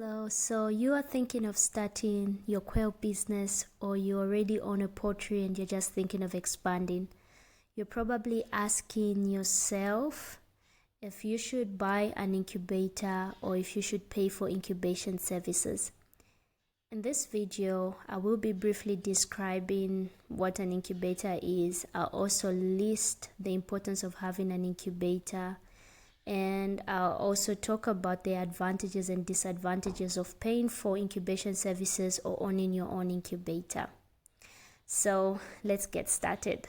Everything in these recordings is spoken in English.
Hello, so you are thinking of starting your quail business, or you already own a poultry and you're just thinking of expanding. You're probably asking yourself if you should buy an incubator or if you should pay for incubation services. In this video, I will be briefly describing what an incubator is. I'll also list the importance of having an incubator, and I'll also talk about the advantages and disadvantages of paying for incubation services or owning your own incubator. So let's get started.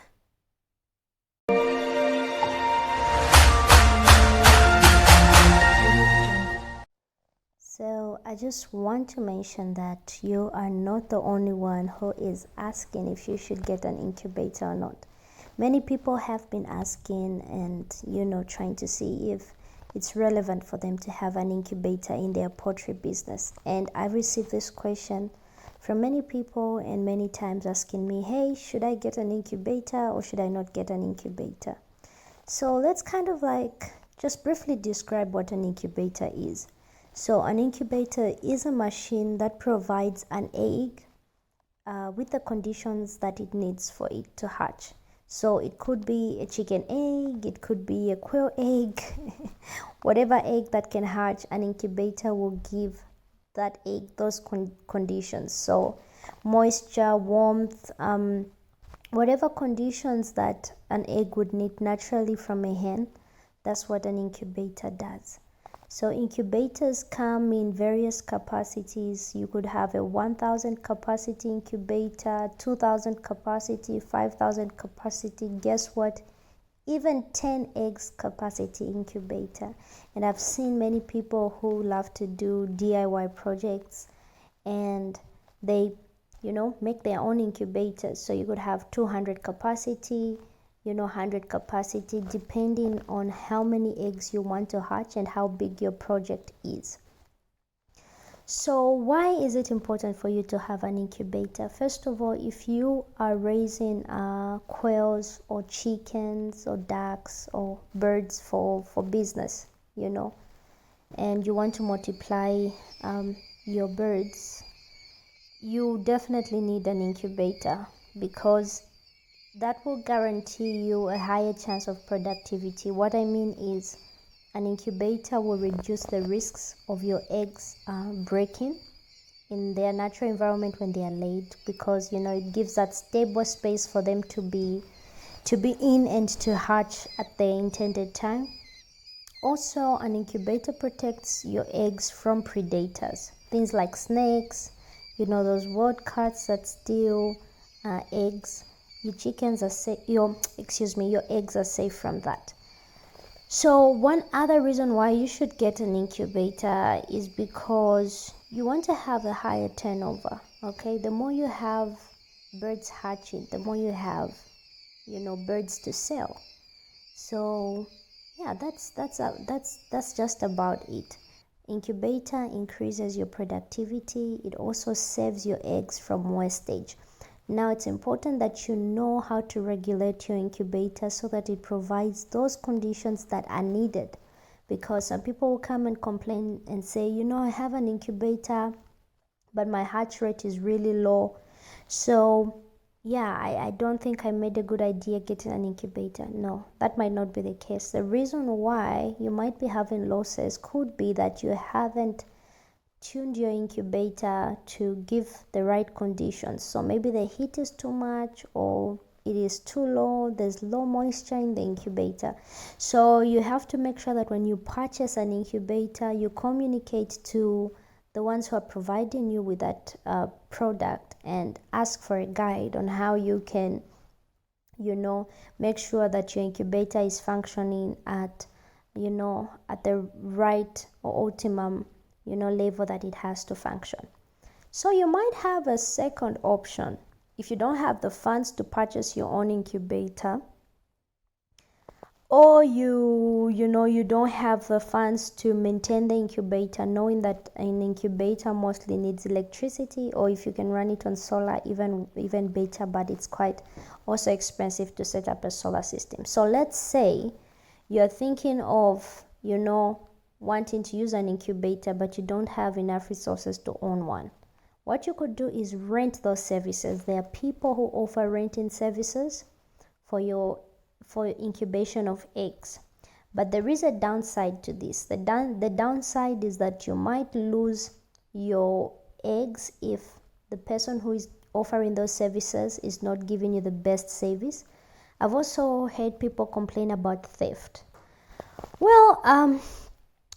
So I just want to mention that you are not the only one who is asking if you should get an incubator or not. Many people have been asking and trying to see if it's relevant for them to have an incubator in their poultry business. And I received this question from many people and many times asking me, hey, should I get an incubator or should I not get an incubator? So let's kind of just briefly describe what an incubator is. So an incubator is a machine that provides an egg with the conditions that it needs for it to hatch. So it could be a chicken egg, it could be a quail egg, whatever egg that can hatch, an incubator will give that egg those conditions. So moisture, warmth, whatever conditions that an egg would need naturally from a hen, that's what an incubator does. So incubators come in various capacities. You could have a 1,000 capacity incubator, 2,000 capacity, 5,000 capacity. Guess what? Even 10 eggs capacity incubator. And I've seen many people who love to do DIY projects and they, make their own incubators. So you could have 200 capacity, 100 capacity, depending on how many eggs you want to hatch and how big your project is. So why is it important for you to have an incubator? First of all, if you are raising quails or chickens or ducks or birds for business, and you want to multiply your birds, you definitely need an incubator because that will guarantee you a higher chance of productivity. What I mean is an incubator will reduce the risks of your eggs breaking in their natural environment when they are laid, because it gives that stable space for them to be in and to hatch at the intended time. Also, an incubator protects your eggs from predators, things like snakes, those woodcuts that steal eggs. Your chickens are safe. Your eggs are safe from that. So one other reason why you should get an incubator is because you want to have a higher turnover. Okay, the more you have birds hatching, the more you have, birds to sell. So yeah, that's just about it. Incubator increases your productivity. It also saves your eggs from wastage. Now it's important that you know how to regulate your incubator so that it provides those conditions that are needed, because some people will come and complain and say, I have an incubator but my hatch rate is really low, so yeah, I don't think I made a good idea getting an incubator. No, that might not be the case. The reason why you might be having losses could be that you haven't tuned your incubator to give the right conditions. So maybe the heat is too much or it is too low, there's low moisture in the incubator. So you have to make sure that when you purchase an incubator, you communicate to the ones who are providing you with that product and ask for a guide on how you can make sure that your incubator is functioning at the right or optimum level that it has to function. So you might have a second option if you don't have the funds to purchase your own incubator, or you don't have the funds to maintain the incubator, knowing that an incubator mostly needs electricity, or if you can run it on solar, even better, but it's quite also expensive to set up a solar system. So let's say you're thinking of wanting to use an incubator but you don't have enough resources to own one, what you could do is rent those services. There are people who offer renting services for incubation of eggs. But there is a downside to this. The downside is that you might lose your eggs if the person who is offering those services is not giving you the best service. I've also heard people complain about theft. Well,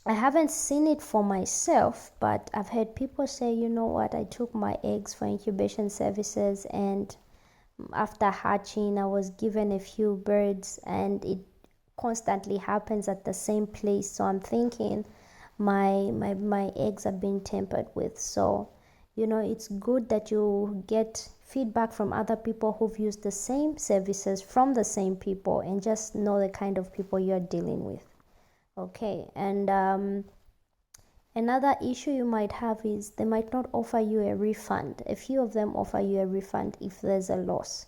I haven't seen it for myself, but I've heard people say, you know what, I took my eggs for incubation services, and after hatching I was given a few birds, and it constantly happens at the same place. So I'm thinking my eggs are being tampered with. So it's good that you get feedback from other people who've used the same services from the same people, and just know the kind of people you're dealing with. Okay. And another issue you might have is they might not offer you a refund. A few of them offer you a refund if there's a loss.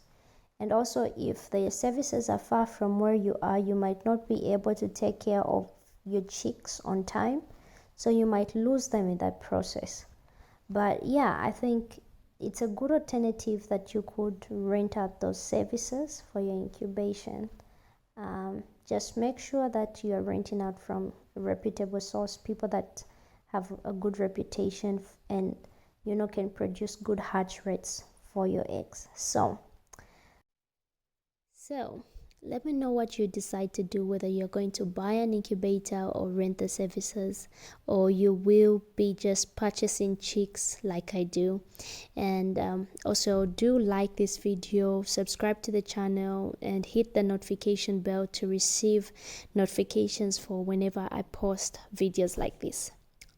And also, if the services are far from where you are, you might not be able to take care of your chicks on time, so you might lose them in that process. But yeah, I think it's a good alternative that you could rent out those services for your incubation. Just make sure that you are renting out from a reputable source, people that have a good reputation and can produce good hatch rates for your eggs. So let me know what you decide to do, whether you're going to buy an incubator or rent the services, or you will be just purchasing chicks like I do. And also, do like this video, subscribe to the channel, and hit the notification bell to receive notifications for whenever I post videos like this.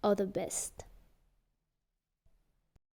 All the best.